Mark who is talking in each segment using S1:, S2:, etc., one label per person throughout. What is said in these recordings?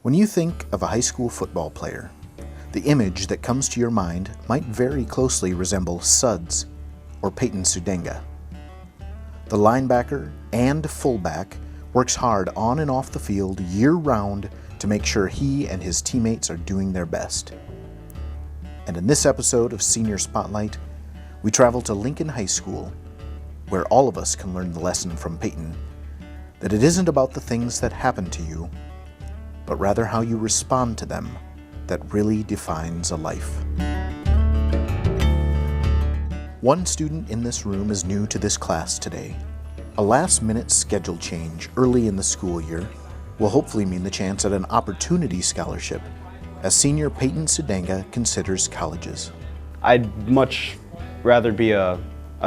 S1: When you think of a high school football player, the image that comes to your mind might very closely resemble Suds or Payton Sudenga. The linebacker and fullback works hard on and off the field year-round to make sure he and his teammates are doing their best. And in this episode of Senior Spotlight, we travel to Lincoln High School, where all of us can learn the lesson from Peyton that it isn't about the things that happen to you, but rather how you respond to them that really defines a life. One student in this room is new to this class today. A last-minute schedule change early in the school year will hopefully mean the chance at an opportunity scholarship as senior Peyton Sudenga considers colleges.
S2: I'd much rather be a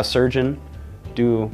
S2: surgeon, do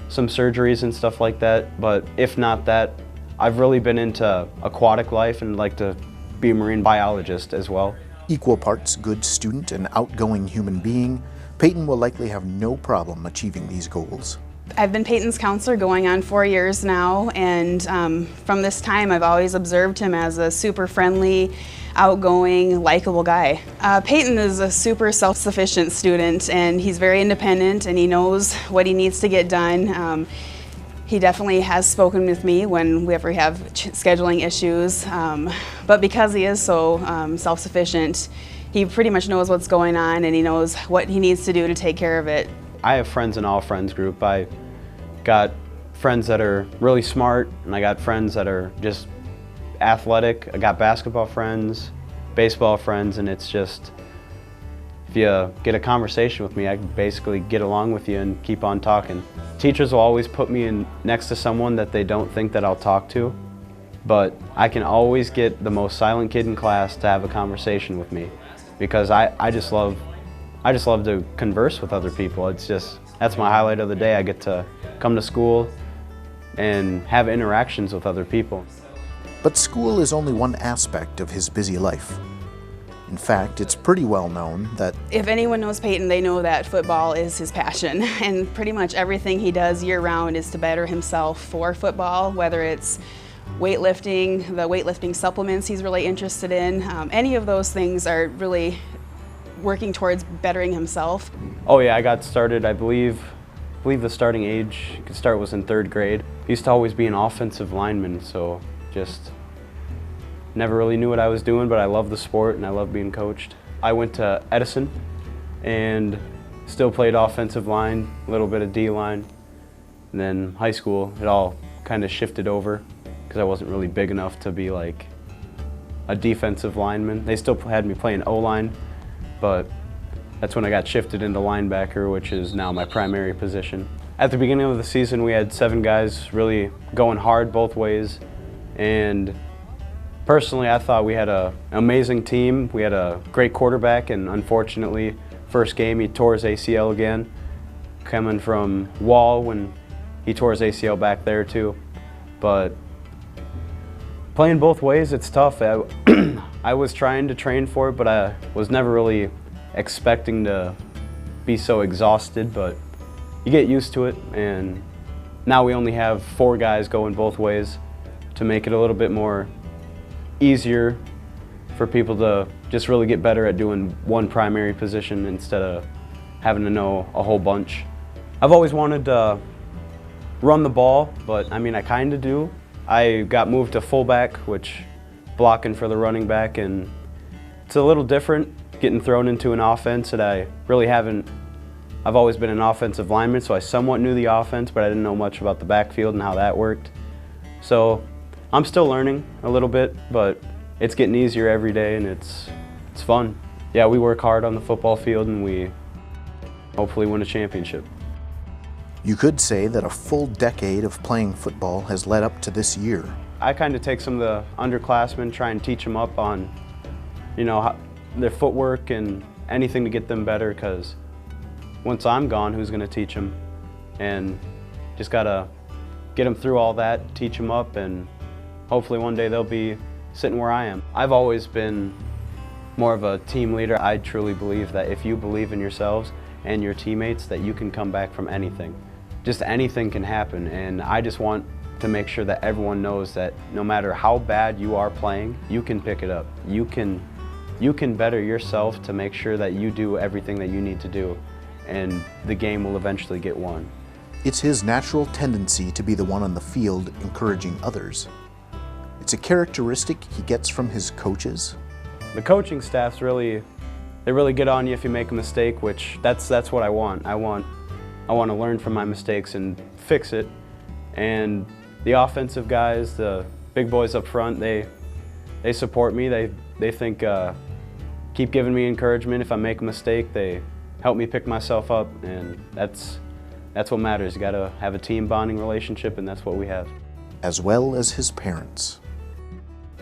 S2: some surgeries and stuff like that, but if not that, I've really been into aquatic life and like to be a marine biologist as well.
S1: Equal parts good student and outgoing human being, Peyton will likely have no problem achieving these goals.
S3: I've been Peyton's counselor going on 4 years now, and from this time I've always observed him as a super friendly, outgoing, likable guy. Peyton is a super self-sufficient student, and he's very independent and he knows what he needs to get done. He definitely has spoken with me when we ever have scheduling issues, but because he is so self-sufficient, he pretty much knows what's going on and he knows what he needs to do to take care of it.
S2: I have friends in all friends group. I got friends that are really smart, and I got friends that are just athletic. I got basketball friends, baseball friends, and it's just, if you get a conversation with me, I can basically get along with you and keep on talking. Teachers will always put me in next to someone that they don't think that I'll talk to, but I can always get the most silent kid in class to have a conversation with me because I just love to converse with other people. It's just, that's my highlight of the day. I get to come to school and have interactions with other people.
S1: But school is only one aspect of his busy life. In fact, it's pretty well known that
S3: if anyone knows Peyton, they know that football is his passion, and pretty much everything he does year-round is to better himself for football, whether it's weightlifting, the weightlifting supplements he's really interested in. Any of those things are really working towards bettering himself.
S2: Oh yeah, I got started, I believe the starting age you could start was in 3rd grade. I used to always be an offensive lineman, so just never really knew what I was doing, but I love the sport and I love being coached. I went to Edison and still played offensive line, a little bit of D-line. And then high school, it all kind of shifted over because I wasn't really big enough to be like a defensive lineman. They still had me playing O-line, but that's when I got shifted into linebacker, which is now my primary position. At the beginning of the season, we had 7 guys really going hard both ways, and personally, I thought we had an amazing team. We had a great quarterback, and unfortunately, first game he tore his ACL again, coming from Wall when he tore his ACL back there too. But playing both ways, it's tough. I was trying to train for it, but I was never really expecting to be so exhausted, but you get used to it, and now we only have 4 guys going both ways to make it a little bit more easier for people to just really get better at doing one primary position instead of having to know a whole bunch. I've always wanted to run the ball, but I mean, I kind of do. I got moved to fullback, which blocking for the running back, and it's a little different getting thrown into an offense that I really haven't. I've always been an offensive lineman, so I somewhat knew the offense, but I didn't know much about the backfield and how that worked. So I'm still learning a little bit, but it's getting easier every day and it's fun. Yeah, we work hard on the football field and we hopefully win a championship.
S1: you could say that a full decade of playing football has led up to this year.
S2: I kind of take some of the underclassmen, try and teach them up on, their footwork and anything to get them better, because once I'm gone, who's going to teach them? And just got to get them through all that, teach them up, and hopefully one day they'll be sitting where I am. I've always been more of a team leader. I truly believe that if you believe in yourselves and your teammates, that you can come back from anything. Just anything can happen, and I just want to make sure that everyone knows that no matter how bad you are playing, you can pick it up. You can better yourself to make sure that you do everything that you need to do, and the game will eventually get won.
S1: It's his natural tendency to be the one on the field encouraging others. It's a characteristic he gets from his coaches.
S2: The coaching staff's really get on you if you make a mistake, which that's what I want. I want to learn from my mistakes and fix it. And the offensive guys, the big boys up front, they support me. They think, keep giving me encouragement. If I make a mistake, they help me pick myself up, and that's what matters. You got to have a team bonding relationship, and that's what we have.
S1: As well as his parents.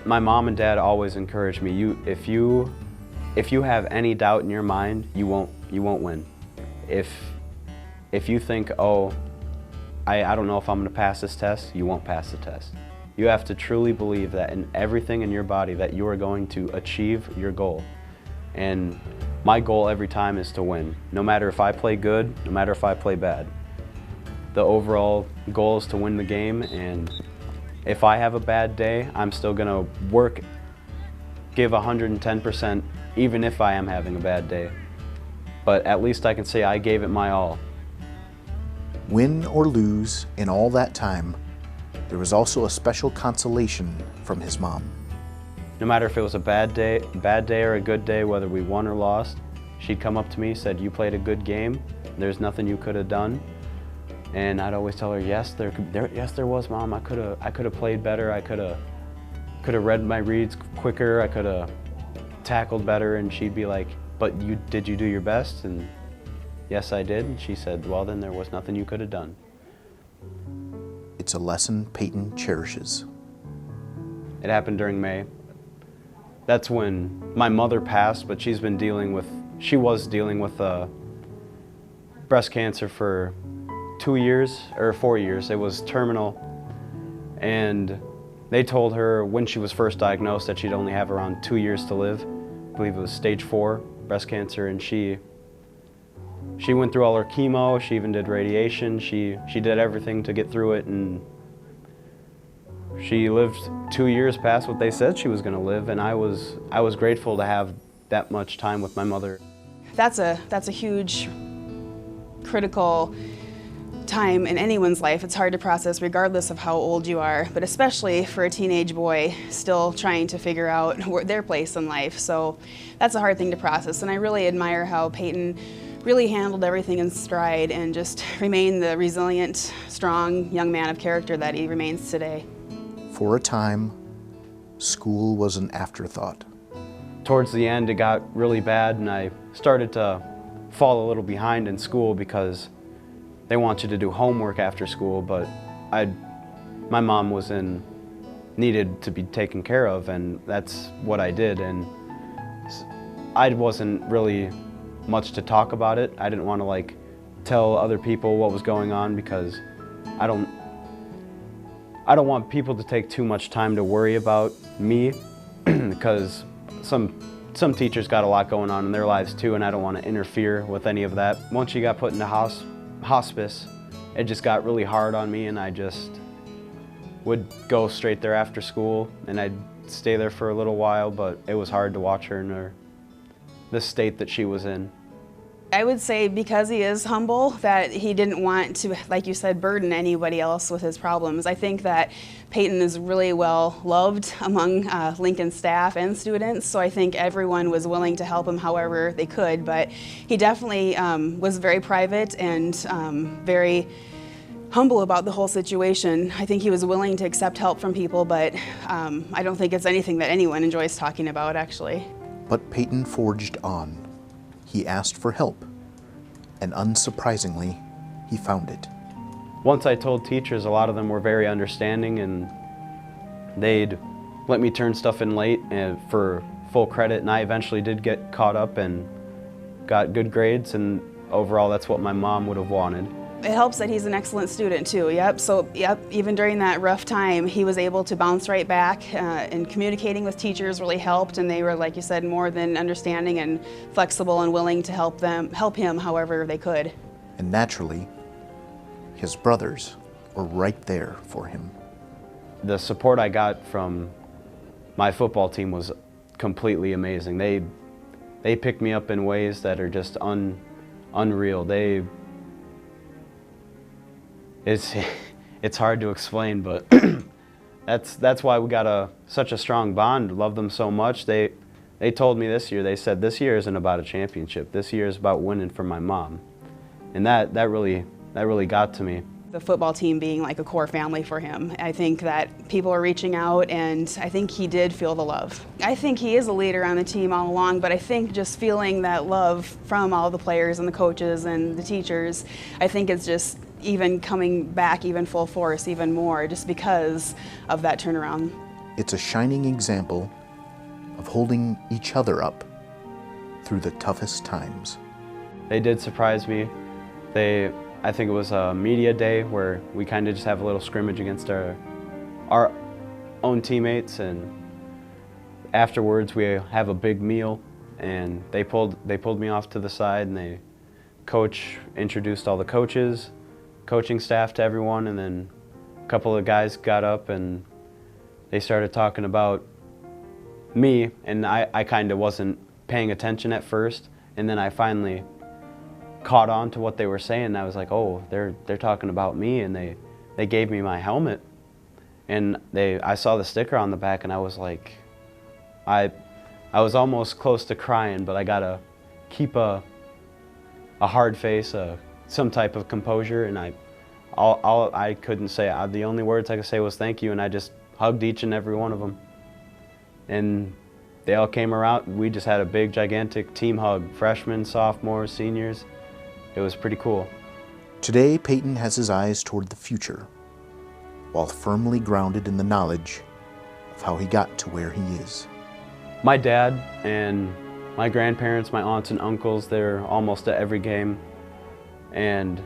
S2: My mom and dad always encourage me. If you have any doubt in your mind, you won't win. If you think, oh, I don't know if I'm going to pass this test, you won't pass the test. You have to truly believe that in everything in your body that you are going to achieve your goal. And my goal every time is to win. No matter if I play good, no matter if I play bad. The overall goal is to win the game, and if I have a bad day, I'm still going to work, give 110%, even if I am having a bad day. But at least I can say I gave it my all.
S1: Win or lose, in all that time, there was also a special consolation from his mom.
S2: No matter if it was a bad day or a good day, whether we won or lost, she'd come up to me, said, "You played a good game. There's nothing you could have done." And I'd always tell her, "Yes, there was, Mom. I could have played better. I could have read my reads quicker. I could have tackled better." And she'd be like, "But did you do your best?" And yes, I did. And she said, "Well, then there was nothing you could have done."
S1: It's a lesson Peyton cherishes.
S2: It happened during May. That's when my mother passed, but she was dealing with breast cancer for 2 years or 4 years. It was terminal, and they told her when she was first diagnosed that she'd only have around 2 years to live. I believe it was stage 4 breast cancer, and she went through all her chemo. She even did radiation. She did everything to get through it, and she lived 2 years past what they said she was going to live, and I was grateful to have that much time with my mother.
S3: That's a huge, critical time in anyone's life. It's hard to process regardless of how old you are, but especially for a teenage boy still trying to figure out their place in life. So that's a hard thing to process, and I really admire how Peyton really handled everything in stride and just remained the resilient, strong young man of character that he remains today.
S1: For a time, school was an afterthought.
S2: Towards the end, it got really bad, and I started to fall a little behind in school because they want you to do homework after school, but my mom needed to be taken care of, and that's what I did, and I wasn't really much to talk about it. I didn't want to tell other people what was going on because I don't want people to take too much time to worry about me because some teachers got a lot going on in their lives too, and I don't want to interfere with any of that. Once she got put into hospice, it just got really hard on me, and I just would go straight there after school, and I'd stay there for a little while, but it was hard to watch her in the state that she was in.
S3: I would say because he is humble, that he didn't want to, like you said, burden anybody else with his problems. I think that Peyton is really well loved among Lincoln staff and students, so I think everyone was willing to help him however they could, but he definitely was very private and very humble about the whole situation. I think he was willing to accept help from people, but I don't think it's anything that anyone enjoys talking about, actually.
S1: But Peyton forged on. He asked for help, and unsurprisingly, he found it.
S2: Once I told teachers, a lot of them were very understanding, and they'd let me turn stuff in late for full credit, and I eventually did get caught up and got good grades, and overall that's what my mom would have wanted.
S3: It helps that he's an excellent student too, So even during that rough time, he was able to bounce right back, and communicating with teachers really helped, and they were, like you said, more than understanding and flexible and willing to help him however they could.
S1: And naturally, his brothers were right there for him.
S2: the support I got from my football team was completely amazing. They picked me up in ways that are just unreal. It's hard to explain, but that's why we got such a strong bond. Love them so much. They told me this year, they said, this year isn't about a championship. This year is about winning for my mom. And that really got to me.
S3: The football team being like a core family for him. I think that people are reaching out, and I think he did feel the love. I think he is a leader on the team all along, but I think just feeling that love from all the players and the coaches and the teachers, I think it's just even coming back even full force, even more, just because of that turnaround.
S1: It's a shining example of holding each other up through the toughest times.
S2: They did surprise me. I think it was a media day where we kind of just have a little scrimmage against our own teammates, and afterwards we have a big meal, and they pulled me off to the side, and coach introduced all the coaches, coaching staff to everyone, and then a couple of guys got up and they started talking about me, and I kind of wasn't paying attention at first, and then I finally caught on to what they were saying, and I was like, oh, they're talking about me, and they gave me my helmet, and I saw the sticker on the back, and I was like, I was almost close to crying, but I gotta keep a hard face, some type of composure, and I couldn't say, the only words I could say was thank you, and I just hugged each and every one of them, and they all came around. We just had a big, gigantic team hug, freshmen, sophomores, seniors. It was pretty cool.
S1: Today, Peyton has his eyes toward the future, while firmly grounded in the knowledge of how he got to where he is.
S2: My dad and my grandparents, my aunts and uncles, they're almost at every game. And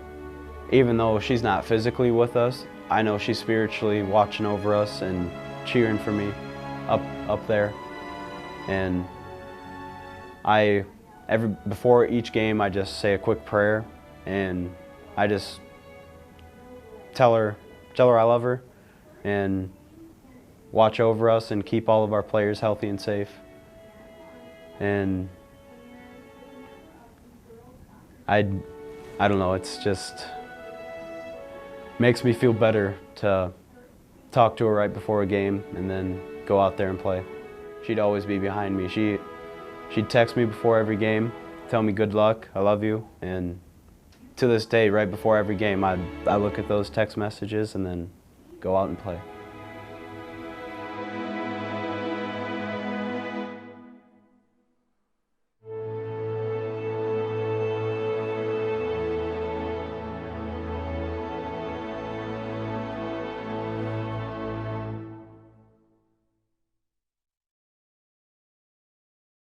S2: even though she's not physically with us, I know she's spiritually watching over us and cheering for me up there. And before each game, I just say a quick prayer, and I just tell her I love her, and watch over us and keep all of our players healthy and safe. And I don't know, it's just makes me feel better to talk to her right before a game and then go out there and play. She'd always be behind me. She'd text me before every game, tell me good luck, I love you, and to this day, right before every game, I look at those text messages and then go out and play.